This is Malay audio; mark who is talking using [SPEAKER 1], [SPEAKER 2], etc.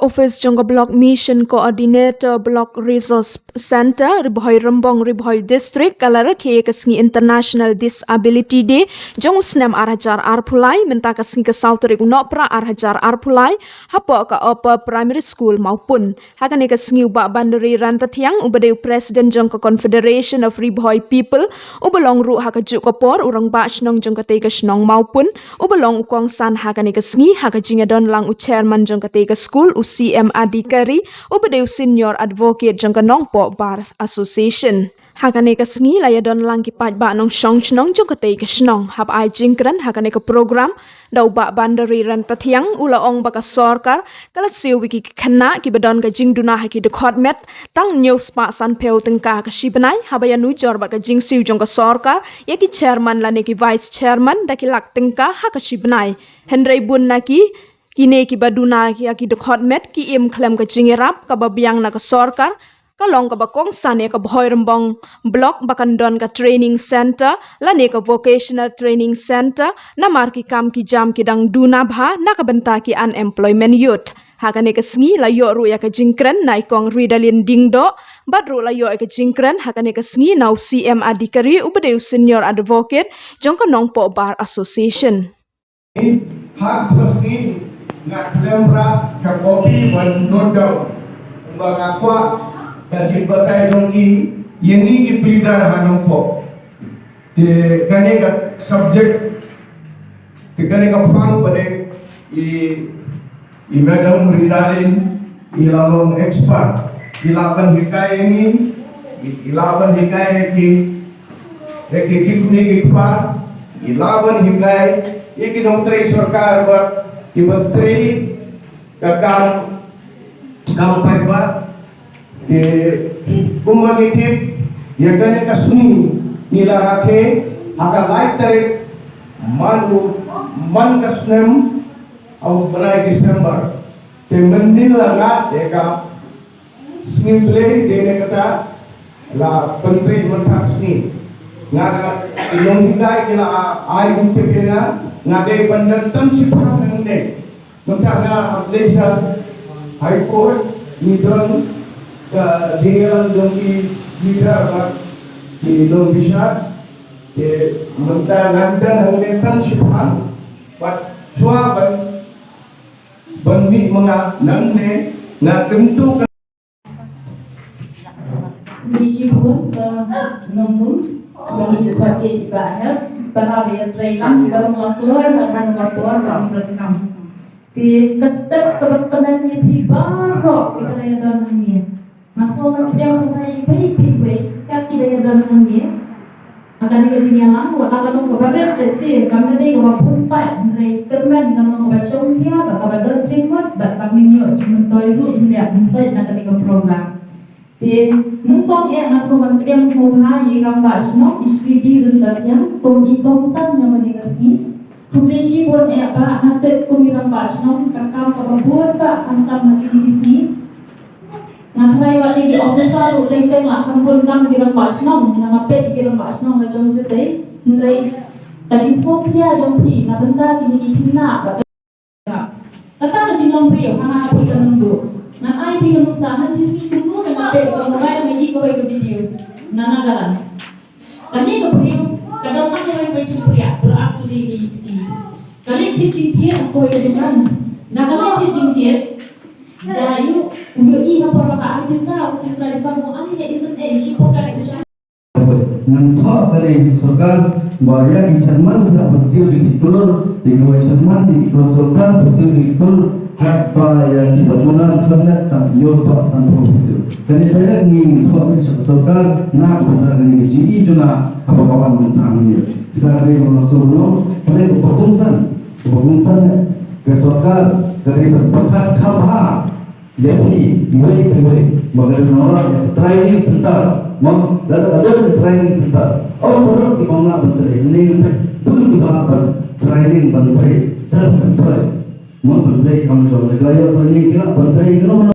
[SPEAKER 1] Office Jongga Block Mission Coordinator Block Resource Center Riboy Rembong Riboy District kalara ke kesngi International Disability Day jong usnem arhajar arpulai menta kesngi ke Sauteri unopra arhajar arpulai hapo ka upper primary school maupun hakan kesngi ubak bandari rantatiang ubadeu Presiden jong ke Confederation of Riboy People ubalong ru hakajuk kopor urang ba snong jong ke tega snong maupun ubalong ukong san hakan kesngi hakajinga don lang u chairman jong ke tega school CM Adhikari ubadeu Senior Advocate jangka Nongpo Bar Association. Hakane ka sngi laya don lang kipat ba nong shong chnong jong katei ka snong hab ai jingkran hakane ka program dau ba bandari ran tathiang ula ong baka sorkar kala siu wiki khana ki badon ka jingduna ha ki de khotmet tang news pa san peu tengka ka shibanai habaya nu jor ba ka jing siu jong ka sorkar ya ki chairman la ne ki vice chairman da ki lak tengka ha ka shibanai Henry Bun na ki kini ki baduna ki aki dekhot met ki im klem ka jingirap ka babiang na ka sorkar ka long ka bakong sane ka bhoy rembong block bakandon ka training center lane ka vocational training center na mar ki kam ki jam ki dang duna bha na ka banta ki unemployment youth hakane ka sngi la yo ru ya ka jingkren nai kong ridalin dingdo badru la yo ka jingkren hakane ka sngi nau CM Adhikari ubadeu Senior Advocate jong ka Nongpo Bar Association
[SPEAKER 2] hak terusni nak lembra ke kopi ban nodau umbaga kwa gaji batai dong yang ini ki pelidar hanongpo te kane ka subject te kane ka fang pada i madam ridalin ilalong expert ilaban hikay ini ilaban hikay ki kikuni kikpa ilaban hikay iki nomtre sarkar bat Ibatri kakam kampai ba de kumbanitip yakane kasni nila rakhe haka laik tarik man kasnem au banai Desember te mendin langat eka simple dene kata la pentri mentak sni ngaga inong hikay kila ay kumpikina ngade pendantan si perang ne mentana ablesa high court idon ka dingan dongi leader ba di don bisa ke mentana dan pendantan si perang bat sua ban mi mga nang ne na tentu
[SPEAKER 3] misi pun sa nombor yang dijual di bawah pernah dia training ibarat keluar harman keluar kami bersama di kestep kebetulan dia pribadi kita yang dalam dia masuk dia sampai baik kaki dia dalam dia akan dikajinya lalu akan mengobrol sesi kami dia kebapun pak dari kerman kami mengobrol dia bakal berjenggot kami nyok cuma toiru dia insight nanti ke program di nungkong ngasuhan kriang semua ye gambar semua isbibi rendarnya komi kongsan yang menikasi publisi pun apa nanti komi gambar semua kakak kabur pak kantam lagi di sini ngatrai wali di officer uteng-teng akan pun kam di gambar semua nangapet di gambar semua macam seperti nrai tadi semua dia jompi nabenta kini itina kata kejinong prio karena aku itu nunggu ngan ai pi kamu sana cisi dulu dengan pe mobile ini kau ikut video nana garan kani ko prio kadang tak kau ikut pria berarti di kali teaching dia kau ikut dengan nah kali teaching dia jayu uyo i apa apa bisa untuk melakukan kamu ini isen si pokan usaha
[SPEAKER 4] nanti kali sarkar bahaya di Jerman tidak bersih di Telur di Jerman di konsultan bersih di Telur kata yang di bangunan kernet tak nyoba santu bersih kali tidak ni thok sarkar nak pada kali di juna apa mentangnya kita hari masuk pada berkongsan ke sarkar kali berpesan khabah lebih iwai bagaimana orang yang training center mau lalu ada training center orang di mana menteri ini pun di mana training menteri ser menteri mau menteri kamu jual lagi training kita menteri